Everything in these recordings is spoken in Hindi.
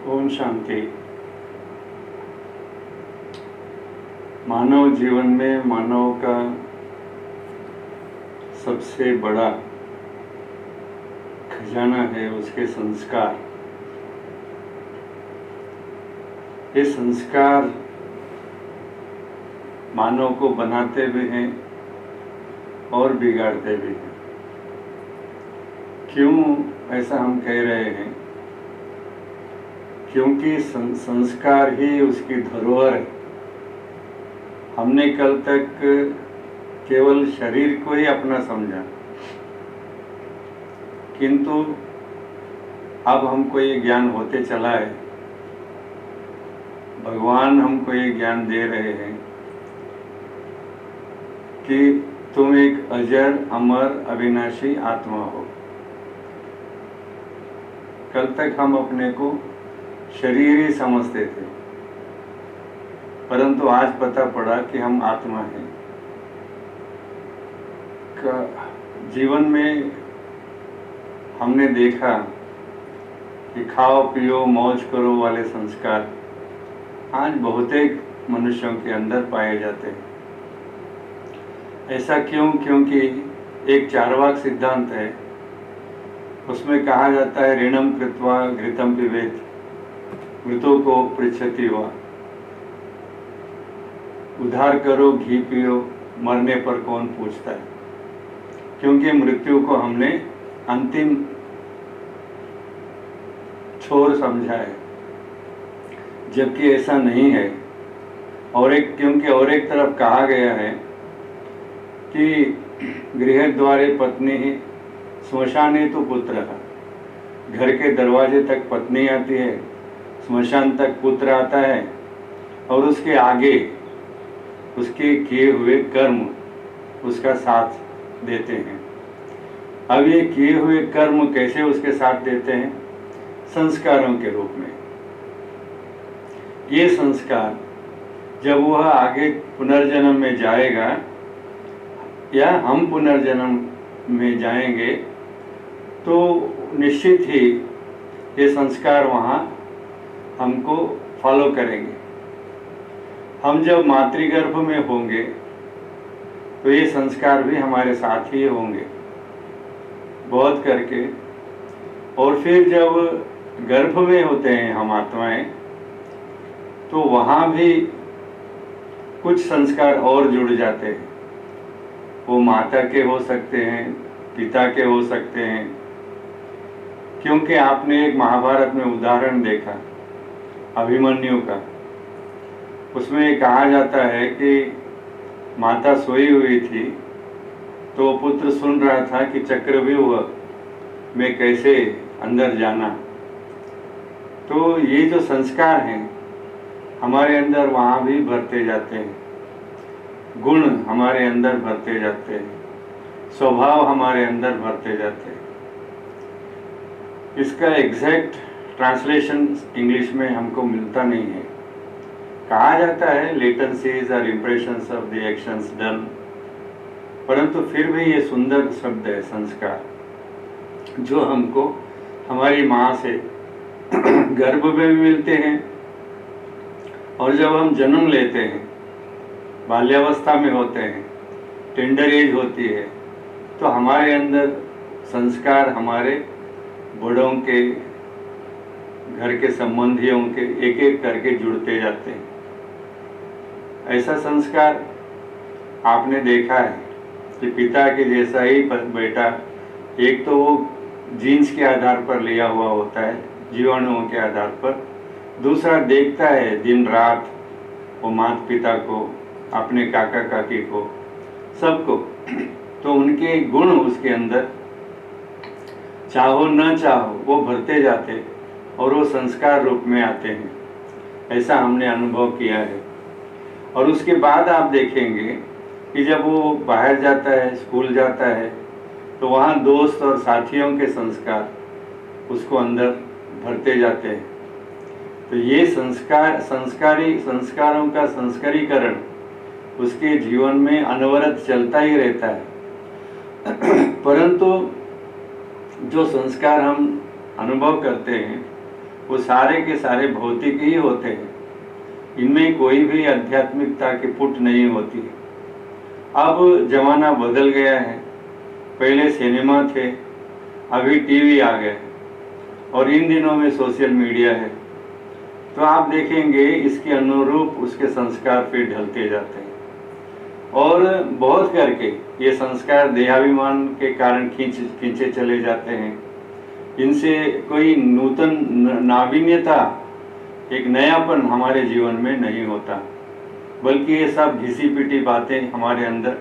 ओम शांति। मानव जीवन में मानव का सबसे बड़ा खजाना है उसके संस्कार। ये संस्कार मानव को बनाते भी हैं और बिगाड़ते भी हैं। क्यों ऐसा हम कह रहे हैं? क्योंकि संस्कार ही उसकी धरोहर है। हमने कल तक केवल शरीर को ही अपना समझा, किंतु अब हमको ये ज्ञान होते चला है। भगवान हमको ये ज्ञान दे रहे हैं कि तुम एक अजर अमर अविनाशी आत्मा हो। कल तक हम अपने को शरीर ही समझते थे, परंतु आज पता पड़ा कि हम आत्मा हैं। जीवन में हमने देखा कि खाओ पियो मौज करो वाले संस्कार आज बहुतेक मनुष्यों के अंदर पाए जाते हैं। ऐसा क्यों? क्योंकि एक चार्वाक सिद्धांत है, उसमें कहा जाता है ऋणम कृत्वा घृतम पिबेत मृतों को पृच्छति वा। उधार करो घी पियो, मरने पर कौन पूछता है। क्योंकि मृत्यु को हमने अंतिम छोर समझा है, जबकि ऐसा नहीं है। क्योंकि और एक तरफ कहा गया है कि गृह द्वारे पत्नी ही श्मशाने तो पुत्र। घर के दरवाजे तक पत्नी आती है, श्मशान तक पुत्र आता है, और उसके आगे उसके किए हुए कर्म उसका साथ देते हैं। अब ये किए हुए कर्म कैसे उसके साथ देते हैं? संस्कारों के रूप में। ये संस्कार जब वह आगे पुनर्जन्म में जाएगा या हम पुनर्जन्म में जाएंगे, तो निश्चित ही ये संस्कार वहाँ हमको फॉलो करेंगे। हम जब मातृगर्भ में होंगे तो ये संस्कार भी हमारे साथ ही होंगे बहुत करके। और फिर जब गर्भ में होते हैं हम आत्माएं, तो वहाँ भी कुछ संस्कार और जुड़ जाते हैं। वो माता के हो सकते हैं, पिता के हो सकते हैं। क्योंकि आपने एक महाभारत में उदाहरण देखा अभिमन्यु का। उसमें कहा जाता है कि माता सोई हुई थी, तो पुत्र सुन रहा था कि चक्रव्यूह में कैसे अंदर जाना। तो ये जो संस्कार हैं हमारे अंदर वहाँ भी भरते जाते हैं, गुण हमारे अंदर भरते जाते हैं, स्वभाव हमारे अंदर भरते जाते हैं। इसका एग्जैक्ट ट्रांसलेशन इंग्लिश में हमको मिलता नहीं है। कहा जाता है लेटेंसीज और impressions of the actions done, परंतु फिर भी ये सुंदर शब्द है संस्कार, जो हमको हमारी माँ से गर्भ में भी मिलते हैं, और जब हम जन्म लेते हैं, बाल्यावस्था में होते हैं, टेंडर एज होती है, तो हमारे अंदर संस्कार हमारे बड़ों के, घर के संबंधियों के एक एक करके जुड़ते जाते हैं। ऐसा संस्कार आपने देखा है कि पिता के जैसा ही बेटा, एक तो वो जीन्स के आधार पर लिया हुआ होता है, जीवाणुओं के आधार पर। दूसरा देखता है दिन रात वो माता पिता को, अपने काका काकी को, सबको। तो उनके गुण उसके अंदर चाहो न चाहो वो भरते जाते और वो संस्कार रूप में आते हैं। ऐसा हमने अनुभव किया है। और उसके बाद आप देखेंगे कि जब वो बाहर जाता है, स्कूल जाता है, तो वहाँ दोस्त और साथियों के संस्कार उसको अंदर भरते जाते हैं। तो ये संस्कारों का संस्करीकरण उसके जीवन में अनवरत चलता ही रहता है। परंतु जो संस्कार हम अनुभव करते हैं वो सारे के सारे भौतिक ही होते हैं, इनमें कोई भी आध्यात्मिकता की पुट नहीं होती है। अब जमाना बदल गया है, पहले सिनेमा थे, अभी टीवी आ गए और इन दिनों में सोशल मीडिया है। तो आप देखेंगे इसके अनुरूप उसके संस्कार फिर ढलते जाते हैं और बहुत करके ये संस्कार देहाभिमान के कारण खींचे चले जाते हैं। इनसे कोई नूतन नावीन्यता, एक नयापन हमारे जीवन में नहीं होता, बल्कि ये सब घिसी पिटी बातें हमारे अंदर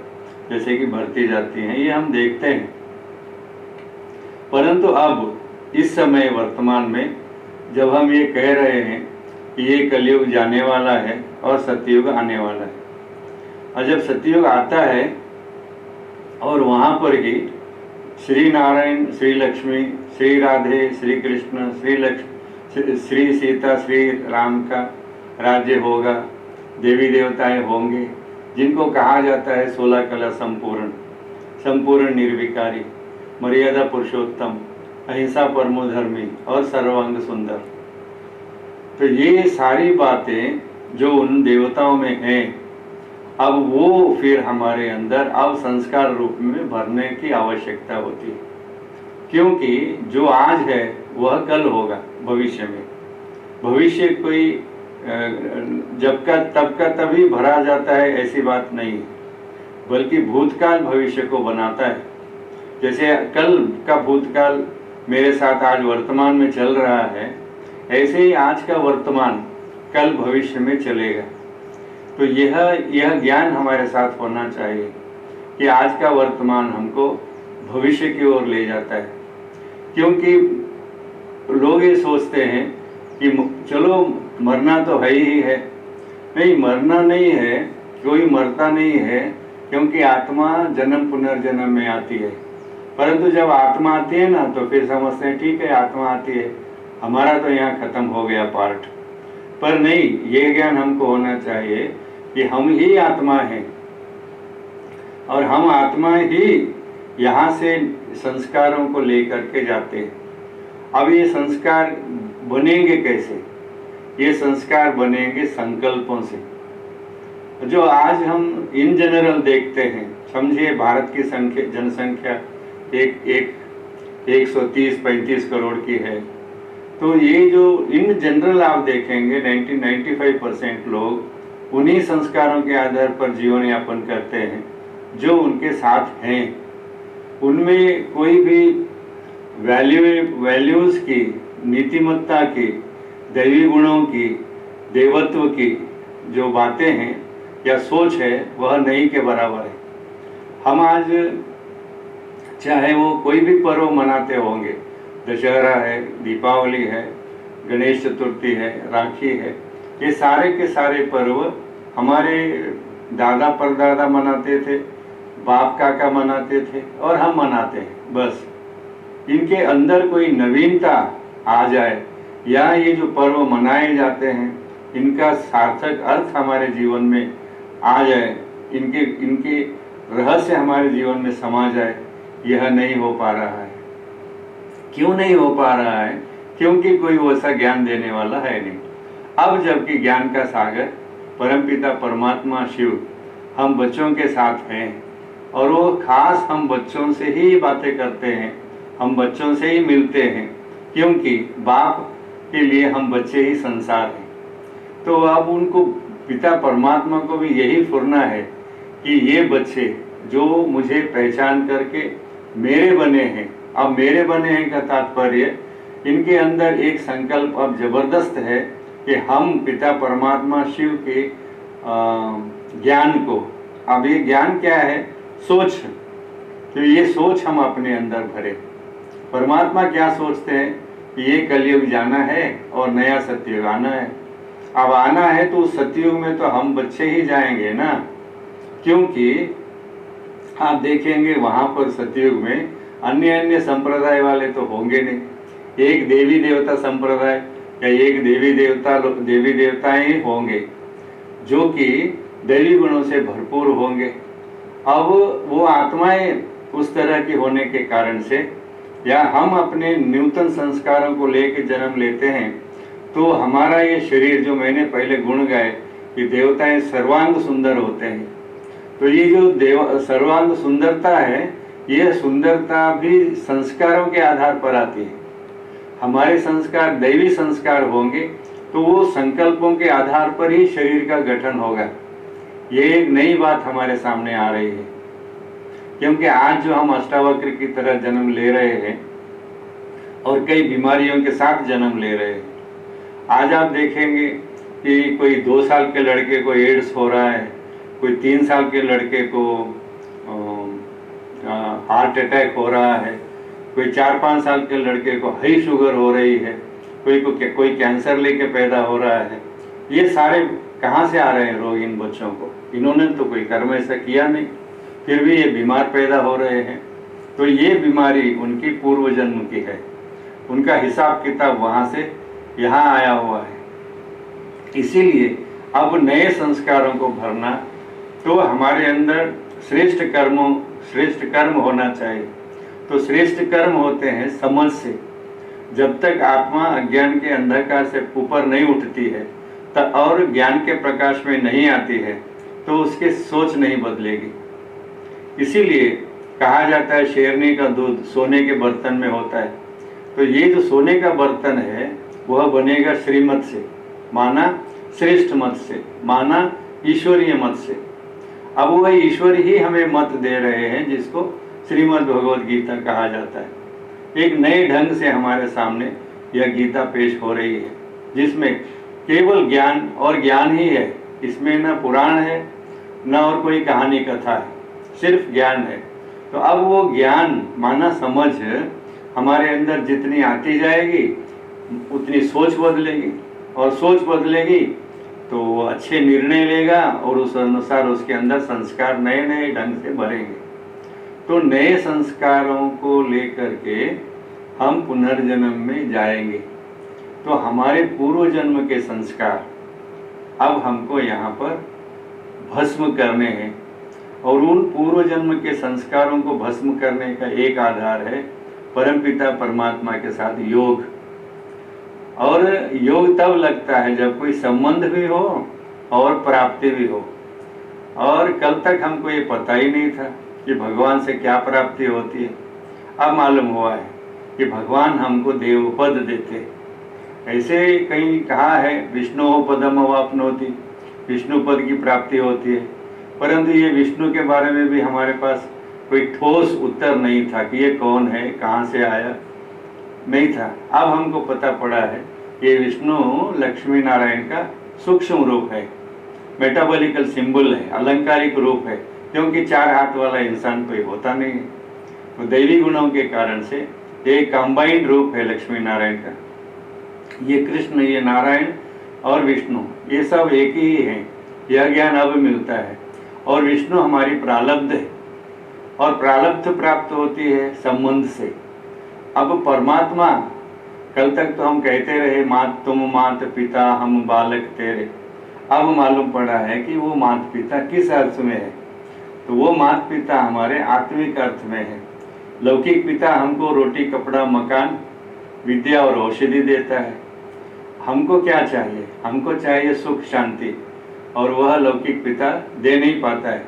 जैसे कि भरती जाती हैं, ये हम देखते हैं। परंतु अब इस समय वर्तमान में जब हम ये कह रहे हैं कि ये कलयुग जाने वाला है और सतयुग आने वाला है, और जब सतयुग आता है और वहाँ पर ही श्री नारायण, श्री लक्ष्मी, श्री राधे, श्री कृष्ण, श्री सीता, श्री राम का राज्य होगा, देवी देवताएं होंगे, जिनको कहा जाता है 16 कला संपूर्ण, संपूर्ण निर्विकारी, मर्यादा पुरुषोत्तम, अहिंसा परमो धर्मी और सर्वांग सुंदर। तो ये सारी बातें जो उन देवताओं में हैं, अब वो फिर हमारे अंदर अब संस्कार रूप में भरने की आवश्यकता होती है, क्योंकि जो आज है वह कल होगा भविष्य में। भविष्य कोई जब का तब का तभी भरा जाता है ऐसी बात नहीं है, बल्कि भूतकाल भविष्य को बनाता है। जैसे कल का भूतकाल मेरे साथ आज वर्तमान में चल रहा है, ऐसे ही आज का वर्तमान कल भविष्य में चलेगा। तो यह ज्ञान हमारे साथ होना चाहिए कि आज का वर्तमान हमको भविष्य की ओर ले जाता है। क्योंकि लोग ये सोचते हैं कि चलो मरना तो है ही है, नहीं मरना नहीं है, कोई मरता नहीं है, क्योंकि आत्मा जन्म पुनर्जन्म में आती है। परंतु जब आत्मा आती है ना, तो फिर समझते हैं ठीक है आत्मा आती है, हमारा तो यहाँ खत्म हो गया पार्ट। पर नहीं, ये ज्ञान हमको होना चाहिए कि हम ही आत्मा हैं और हम आत्मा ही यहाँ से संस्कारों को लेकर के जाते हैं। अब ये संस्कार बनेंगे कैसे? ये संस्कार बनेंगे संकल्पों से। जो आज हम इन जनरल देखते हैं, समझिए भारत की जनसंख्या 130-135 करोड़ की है, तो ये जो इन जनरल आप देखेंगे 95% लोग उन्हीं संस्कारों के आधार पर जीवन यापन करते हैं जो उनके साथ हैं। उनमें कोई भी वैल्यूज़ की, नीतिमत्ता की, दैवी गुणों की, देवत्व की जो बातें हैं या सोच है, वह नहीं के बराबर है। हम आज चाहे वो कोई भी पर्व मनाते होंगे, दशहरा है, दीपावली है, गणेश चतुर्थी है, राखी है, ये सारे के सारे पर्व हमारे दादा परदादा मनाते थे, बाप काका मनाते थे और हम मनाते हैं। बस इनके अंदर कोई नवीनता आ जाए या ये जो पर्व मनाए जाते हैं इनका सार्थक अर्थ हमारे जीवन में आ जाए, इनके रहस्य हमारे जीवन में समा जाए, यह नहीं हो पा रहा है। क्यों नहीं हो पा रहा है? क्योंकि कोई वैसा ज्ञान देने वाला है नहीं। अब जबकि ज्ञान का सागर परमपिता परमात्मा शिव हम बच्चों के साथ हैं और वो खास हम बच्चों से ही बातें करते हैं, हम बच्चों से ही मिलते हैं, क्योंकि बाप के लिए हम बच्चे ही संसार हैं। तो अब उनको पिता परमात्मा को भी यही फुरना है कि ये बच्चे जो मुझे पहचान करके मेरे बने हैं, अब मेरे बने हैं का तात्पर्य इनके अंदर एक संकल्प अब जबरदस्त है कि हम पिता परमात्मा शिव के ज्ञान को, अब ये ज्ञान क्या है? सोच। तो ये सोच हम अपने अंदर भरे। परमात्मा क्या सोचते हैं कि ये कलयुग जाना है और नया सतयुग आना है। अब आना है तो उस सतयुग में तो हम बच्चे ही जाएंगे ना, क्योंकि आप देखेंगे वहाँ पर सतयुग में अन्य संप्रदाय वाले तो होंगे नहीं। एक देवी देवता संप्रदाय या एक देवी देवताएं ही होंगे जो कि दैवी गुणों से भरपूर होंगे। अब वो आत्माएं उस तरह की होने के कारण से या हम अपने नूतन संस्कारों को लेकर जन्म लेते हैं तो हमारा ये शरीर, जो मैंने पहले गुण गाए कि देवताएं सर्वांग सुंदर होते हैं, तो ये जो सर्वांग सुंदरता है, ये सुंदरता भी संस्कारों के आधार पर आती है। हमारे संस्कार दैवी संस्कार होंगे तो वो संकल्पों के आधार पर ही शरीर का गठन होगा। ये एक नई बात हमारे सामने आ रही है, क्योंकि आज जो हम अष्टावक्र की तरह जन्म ले रहे हैं और कई बीमारियों के साथ जन्म ले रहे हैं। आज आप देखेंगे कि कोई 2 साल के लड़के को एड्स हो रहा है, कोई 3 साल के लड़के को हार्ट अटैक हो रहा है, कोई 4-5 साल के लड़के को हाई शुगर हो रही है, कोई कैंसर लेके पैदा हो रहा है। ये सारे कहाँ से आ रहे हैं रोग इन बच्चों को? इन्होंने तो कोई कर्म ऐसा किया नहीं, फिर भी ये बीमार पैदा हो रहे हैं। तो ये बीमारी उनकी पूर्व जन्म की है, उनका हिसाब किताब वहाँ से यहाँ आया हुआ है। इसीलिए अब नए संस्कारों को भरना, तो हमारे अंदर श्रेष्ठ कर्म होना चाहिए। तो श्रेष्ठ कर्म होते हैं समझ से। जब तक आत्मा अज्ञान के अंधकार से ऊपर नहीं उठती है और ज्ञान के प्रकाश में नहीं आती है, तो उसकी सोच नहीं बदलेगी। इसीलिए कहा जाता है शेरनी का दूध सोने के बर्तन में होता है। तो ये जो सोने का बर्तन है वह बनेगा श्रीमत से, माना श्रेष्ठ मत से, माना ईश्वरीय मत से। अब वह ईश्वर ही हमें मत दे रहे हैं, जिसको श्रीमद् भगवद गीता कहा जाता है। एक नए ढंग से हमारे सामने यह गीता पेश हो रही है, जिसमें केवल ज्ञान और ज्ञान ही है। इसमें न पुराण है, न और कोई कहानी कथा है, सिर्फ ज्ञान है। तो अब वो ज्ञान माना समझ हमारे अंदर जितनी आती जाएगी उतनी सोच बदलेगी, और सोच बदलेगी तो वो अच्छे निर्णय लेगा, और उस अनुसार उसके अंदर संस्कार नए नए ढंग से भरेंगे। तो नए संस्कारों को लेकर के हम पुनर्जन्म में जाएंगे। तो हमारे पूर्व जन्म के संस्कार अब हमको यहाँ पर भस्म करने हैं, और उन पूर्व जन्म के संस्कारों को भस्म करने का एक आधार है परमपिता परमात्मा के साथ योग। और योग तब लगता है जब कोई संबंध भी हो और प्राप्ति भी हो। और कल तक हमको ये पता ही नहीं था कि भगवान से क्या प्राप्ति होती है। अब मालूम हुआ है कि भगवान हमको देवपद देते। ऐसे कहीं कहा है विष्णु पदम अवाप्नोति, विष्णु पद की प्राप्ति होती है। परंतु ये विष्णु के बारे में भी हमारे पास कोई ठोस उत्तर नहीं था कि ये कौन है, कहाँ से आया, नहीं था। अब हमको पता पड़ा है ये विष्णु लक्ष्मी नारायण का सूक्ष्म रूप है, मेटाबॉलिकल सिंबल है, अलंकारिक रूप है, क्योंकि 4 हाथ वाला इंसान कोई होता नहीं है। तो दैवी गुणों के कारण से एक कंबाइंड रूप है लक्ष्मी नारायण का। ये कृष्ण, ये नारायण और विष्णु, ये सब एक ही हैं। यह ज्ञान अब मिलता है। और विष्णु हमारी प्रारब्ध है, और प्रारब्ध प्राप्त होती है संबंध से। अब परमात्मा, कल तक तो हम कहते रहे मात तुम मात पिता हम बालक तेरे। अब मालूम पड़ा है कि वो मात पिता किस अर्थ में है। तो वो मात पिता हमारे आत्मिक अर्थ में है। लौकिक पिता हमको रोटी कपड़ा मकान विद्या और औषधि देता है। हमको क्या चाहिए? हमको चाहिए सुख शांति, और वह लौकिक पिता दे नहीं पाता है।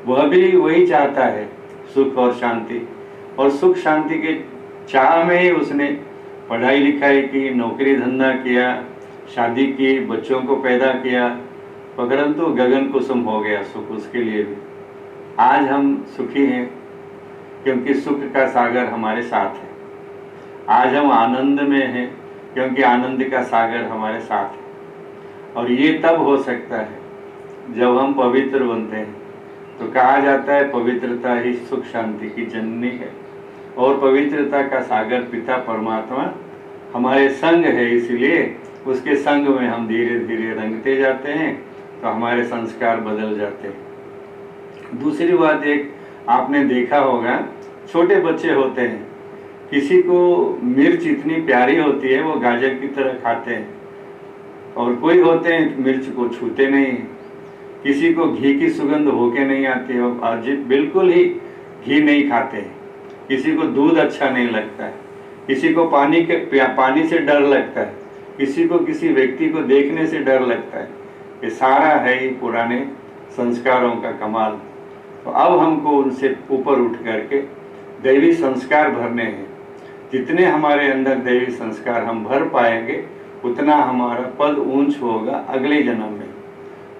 वह भी वही चाहता है, सुख और शांति। और सुख शांति के चाह में ही उसने पढ़ाई लिखाई की, नौकरी धंधा किया, शादी की, बच्चों को पैदा किया, परंतु गगन कुसुम हो गया सुख उसके लिए भी। आज हम सुखी हैं क्योंकि सुख का सागर हमारे साथ है। आज हम आनंद में हैं क्योंकि आनंद का सागर हमारे साथ है। और ये तब हो सकता है जब हम पवित्र बनते हैं। तो कहा जाता है पवित्रता ही सुख शांति की जननी है, और पवित्रता का सागर पिता परमात्मा हमारे संग है। इसलिए उसके संग में हम धीरे धीरे रंगते जाते हैं, तो हमारे संस्कार बदल जाते हैं। दूसरी बात, एक आपने देखा होगा, छोटे बच्चे होते हैं, किसी को मिर्च इतनी प्यारी होती है वो गाजर की तरह खाते हैं, और कोई होते हैं मिर्च को छूते नहीं हैं। किसी को घी की सुगंध होके नहीं आती है, और बिल्कुल ही घी नहीं खाते हैं। किसी को दूध अच्छा नहीं लगता है, किसी को पानी से डर लगता है, किसी को किसी व्यक्ति को देखने से डर लगता है। ये सारा है ही पुराने संस्कारों का कमाल। तो अब हमको उनसे ऊपर उठ करके दैवी संस्कार भरने हैं। जितने हमारे अंदर दैवी संस्कार हम भर पाएंगे उतना हमारा पद ऊंच होगा अगले जन्म में।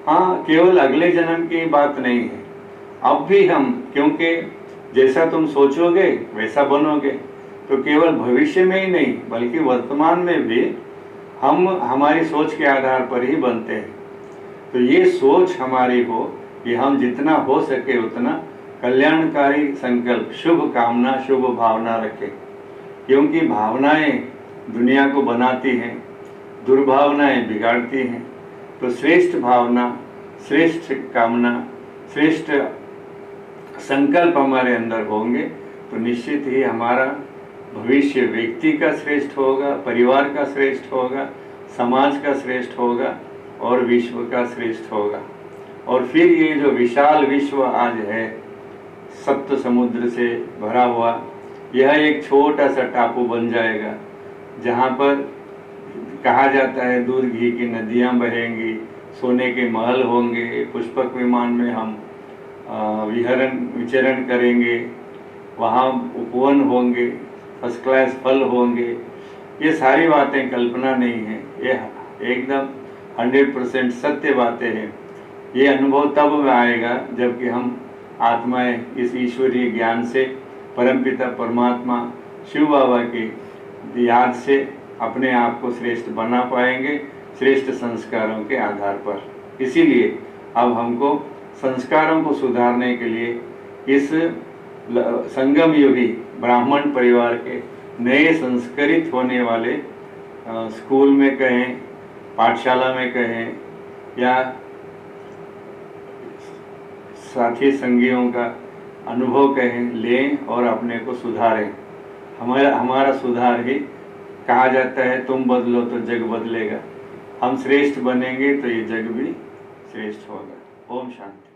हाँ, केवल अगले जन्म की बात नहीं है, अब भी हम, क्योंकि जैसा तुम सोचोगे वैसा बनोगे। तो केवल भविष्य में ही नहीं बल्कि वर्तमान में भी हम हमारी सोच के आधार पर ही बनते हैं। तो ये सोच हमारी हो कि हम जितना हो सके उतना कल्याणकारी संकल्प, शुभ कामना, शुभ भावना रखें, क्योंकि भावनाएं दुनिया को बनाती हैं, दुर्भावनाएं बिगाड़ती हैं। तो श्रेष्ठ भावना, श्रेष्ठ कामना, श्रेष्ठ संकल्प हमारे अंदर होंगे तो निश्चित ही हमारा भविष्य व्यक्ति का श्रेष्ठ होगा, परिवार का श्रेष्ठ होगा, समाज का श्रेष्ठ होगा और विश्व का श्रेष्ठ होगा। और फिर ये जो विशाल विश्व आज है, सप्त समुद्र से भरा हुआ, यह एक छोटा सा टापू बन जाएगा जहाँ पर कहा जाता है दूध घी की नदियाँ बहेंगी, सोने के महल होंगे, पुष्पक विमान में हम विचरण करेंगे, वहाँ उपवन होंगे, फर्स्ट क्लास फल होंगे। ये सारी बातें कल्पना नहीं है, ये एकदम 100% सत्य बातें हैं। ये अनुभव तब आएगा जबकि हम आत्माएं इस ईश्वरीय ज्ञान से परमपिता परमात्मा शिव बाबा की याद से अपने आप को श्रेष्ठ बना पाएंगे, श्रेष्ठ संस्कारों के आधार पर। इसीलिए अब हमको संस्कारों को सुधारने के लिए इस संगम युगी ब्राह्मण परिवार के नए संस्कृत होने वाले स्कूल में कहें, पाठशाला में कहें या साथी संगियों का अनुभव कहें, लें और अपने को सुधारें। हमारा सुधार ही, कहा जाता है तुम बदलो तो जग बदलेगा। हम श्रेष्ठ बनेंगे तो ये जग भी श्रेष्ठ होगा। ओम शांति।